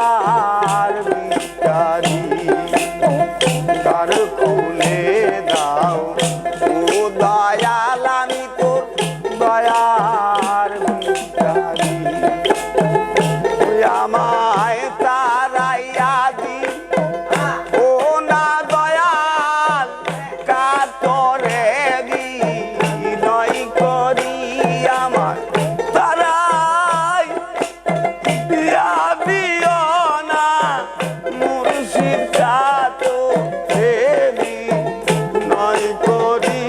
দয়ার ভিখারি দ্বার খুলে দাও ও দয়াল আমি তোর দয়ার ভিখারি আমায় তারাইয়া দি ও না দয়াল কাতরে বিনয় করি আমার তারাই দিও না মুর্শিদ কাতরে বিনয় করি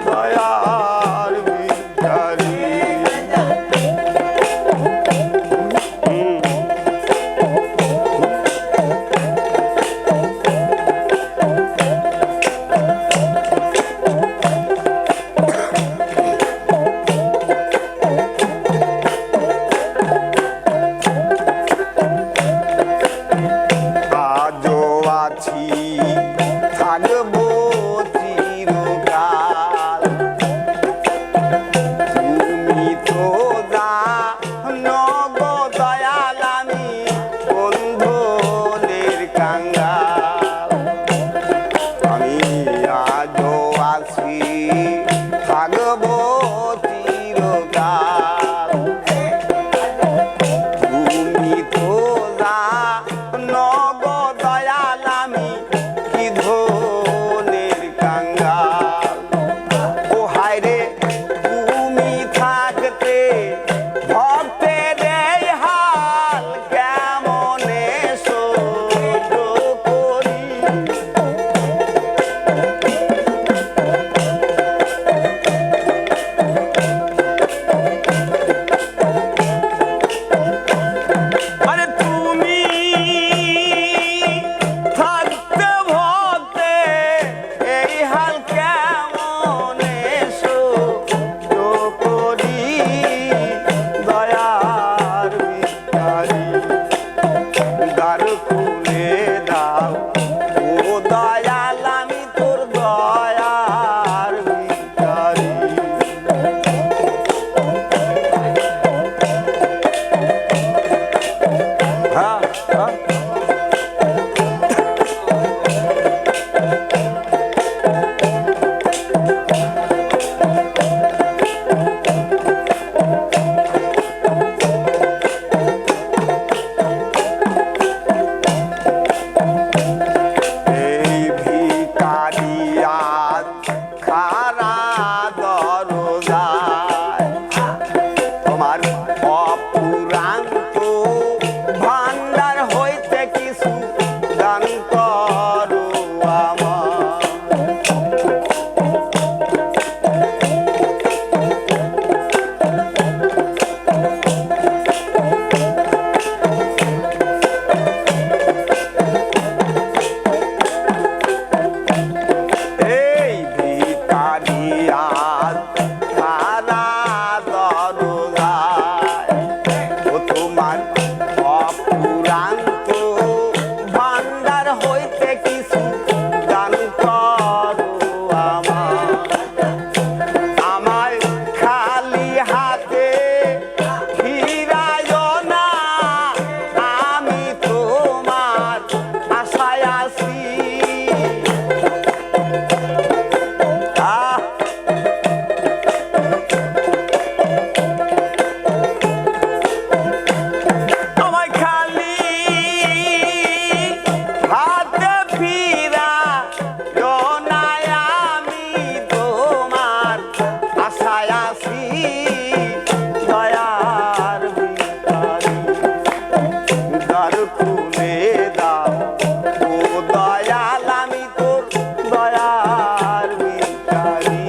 দয়ার ভিখারি আজও আছি থাকবো চিরকাল তুমি তো জানো গো দয়াল আমি বন্ধনের কাঙ্গাল আমি আজও আছি থাকবো চিরকাল তুমি তো জানো গো দয়াল আমি কি ধনের কাঙ্গাল ও হায় রে তুমি থাকতে ভক্তের এই হাল কেমনে সহ্য করি আরে তুমি থাকতে ভক্তে এই হাল কেমনে সহ্য করি দয়ার ভিখারি দ্বার খুলে দাও ও দয়াল আমি তোর দয়ার ভিখারি হ্যাঁ হ্যাঁ এই ভিখারি আজ খারা দরজায় তোমার অপুরান্ত ভান্ডার হইতে কিছু দান করো আমার এই ভিখারি আজ খারা দরজায় ও তোমার অপুরান্ত ভান্ডার হইতে কিছু দান করো আমার আমায় খালি হাতে ফিরাইও না আমি তোমার আশায় আছি আহ আমায় খালি হাতে ফিরাইও না আমি তোমার আশায় আছি দয়ার ভিখারি দ্বার খুলে দাও ও দয়াল আমি তোর দয়ার ভিখারি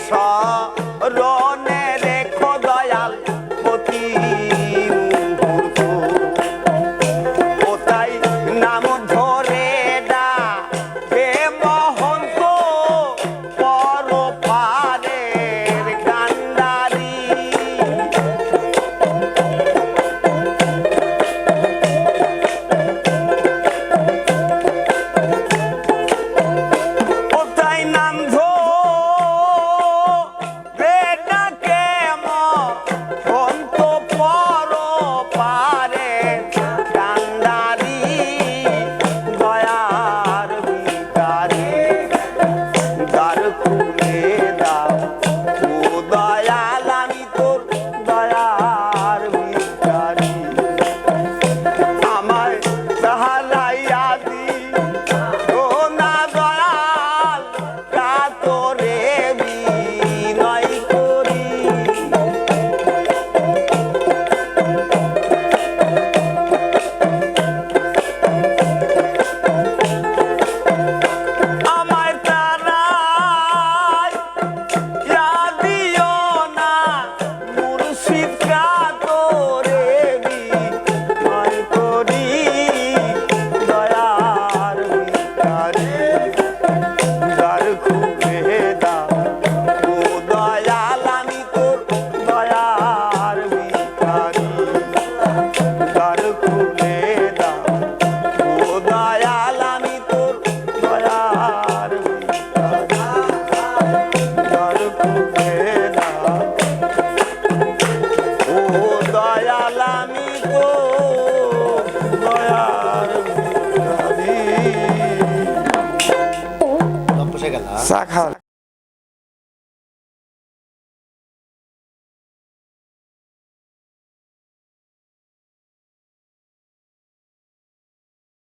স্মরণে রেখো দয়াল প্রতি মুহূর্ত। কোথায় নাম ধরে ডাকে মহন্ত পরপারের কান্ডারি। কোথায় নাম ধরে ডাকে মহন্ত পরপারের কান্ডারি। দয়ার ভিখারি দ্বার খুলে দাও ও দয়াল আমি তোর দয়ার ভিখারি। আমায় সাহারাইয়া দিও না দয়াল কাতরে বিনয় করি। আমায় তারাইয়া দিও না মুর্শিদ কাতরে বিনয় করি। দয়ার ভিখারি দ্বার খুলে দাও ও দয়াল আমি তোর দয়ার ভিখারি। দ্বার খুলে দাও ও দয়াল আমি তোর দয়ার ভিখারি। দ্বার খুলে